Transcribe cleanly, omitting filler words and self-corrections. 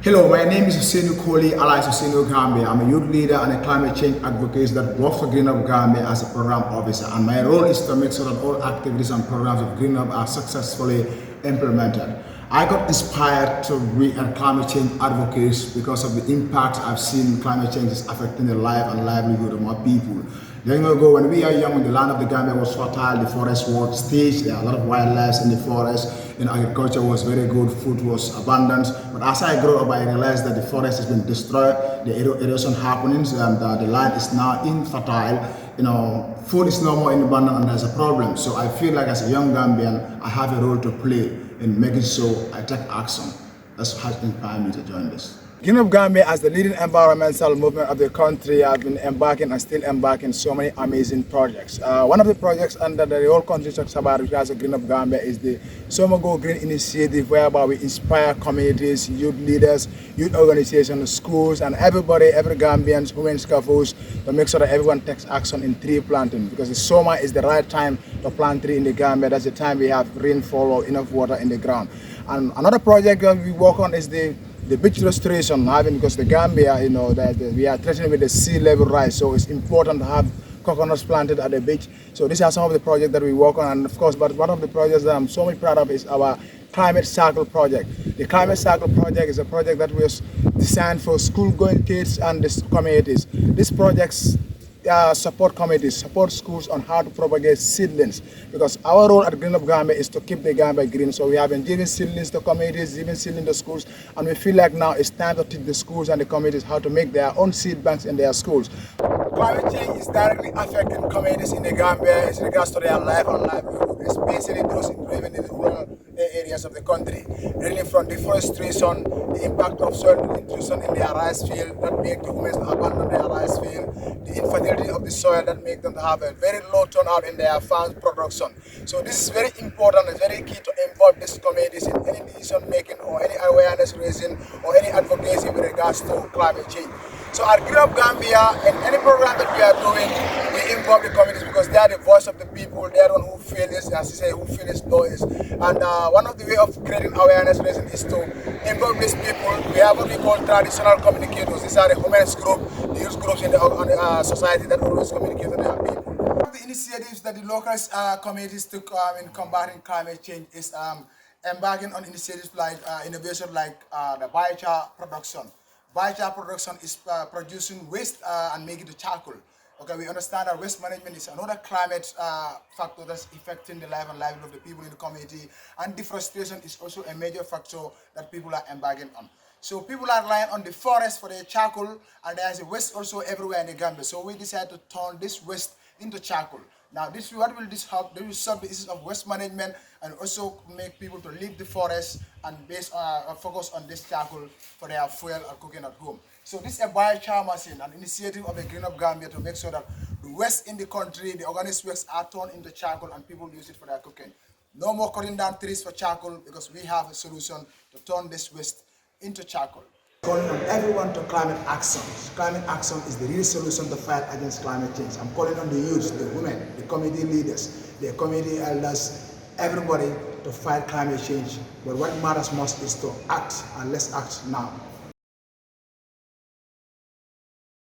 Hello, my name is Ousainu Colley, alias Ousainu Gambia. I'm a youth leader and a climate change advocate that works for GreenUp Gambia as a program officer. And my role is to make sure that all activities and programs of GreenUp are successfully implemented. I got inspired to be a climate change advocate because of the impact I've seen climate change is affecting the life and livelihood of my people. Long ago, when we are young, the land of the Gambia was fertile, the forest was staged, there are a lot of wildlife in the forest, agriculture was very good, food was abundant. But as I grew up, I realized that the forest has been destroyed, the erosion happenings, and the land is now infertile. Food is no more in abundance, and there's a problem. So I feel like as a young Gambian, I have a role to play in making sure I take action. That's what inspired me to join this. GreenUp Gambia, as the leading environmental movement of the country, have been embarking and still embarking so many amazing projects. One of the projects under the whole country talks about, which has a GreenUp Gambia, is the Go Green initiative, whereby we inspire communities, youth leaders, youth organizations, schools, and everybody, every Gambian, women's scaffolds, to make sure that everyone takes action in tree planting, because the summer is the right time to plant tree in the Gambia. That's the time we have rainfall or enough water in the ground. And another project that we work on is the beach restoration, because the Gambia, we are threatened with the sea level rise, so it's important to have coconuts planted at the beach. So these are some of the projects that we work on, and of course, but one of the projects that I'm so much proud of is our Climate Cycle project. The Climate Cycle project is a project that was designed for school-going kids and the communities. These projects support communities, support schools on how to propagate seedlings, because our role at GreenUp Gambia is to keep the Gambia green. So we have been giving seedlings to communities, giving seedlings to schools, and we feel like now it's time to teach the schools and the communities how to make their own seed banks in their schools. Climate change is directly affecting communities in the Gambia in regards to their life and livelihood, especially those living in the rural areas of the country, really from deforestation, the impact of soil intrusion in their rice field that make the women abandon their rice field, the infertility of the soil that make them have a very low turnout in their farm production. So this is very important and very key to involve these communities in any decision making or any awareness raising or any advocacy with regards to climate change. So at GreenUp Gambia, in any program that we are doing, we involve the communities because they are the voice of the people. They are the one who feel this, as you say, who feel this, know this. And one of the way of creating awareness raising is to involve these people. We have what we call traditional communicators. These are the women's group, the youth groups in the society that always communicate with their people. One of the initiatives that the local communities took in combating climate change is embarking on initiatives like innovation like the biochar production. Biochar production is producing waste and making it charcoal. Okay, we understand that waste management is another climate factor that's affecting the life and livelihood of the people in the community, and deforestation is also a major factor that people are embarking on. So people are relying on the forest for their charcoal, and there's a waste also everywhere in the Gambia. So we decided to turn this waste into charcoal. Now, what will this help? This will solve the issues of waste management and also make people to leave the forest and focus on this charcoal for their fuel and cooking at home. So this is a biochar machine, an initiative of the GreenUp Gambia to make sure that the waste in the country, the organic waste, are turned into charcoal and people use it for their cooking. No more cutting down trees for charcoal, because we have a solution to turn this waste into charcoal. Calling on everyone to climate action. Climate action is the real solution to fight against climate change. I'm calling on the youth, the women, the community leaders, the community elders, everybody to fight climate change. But what matters most is to act, and let's act now.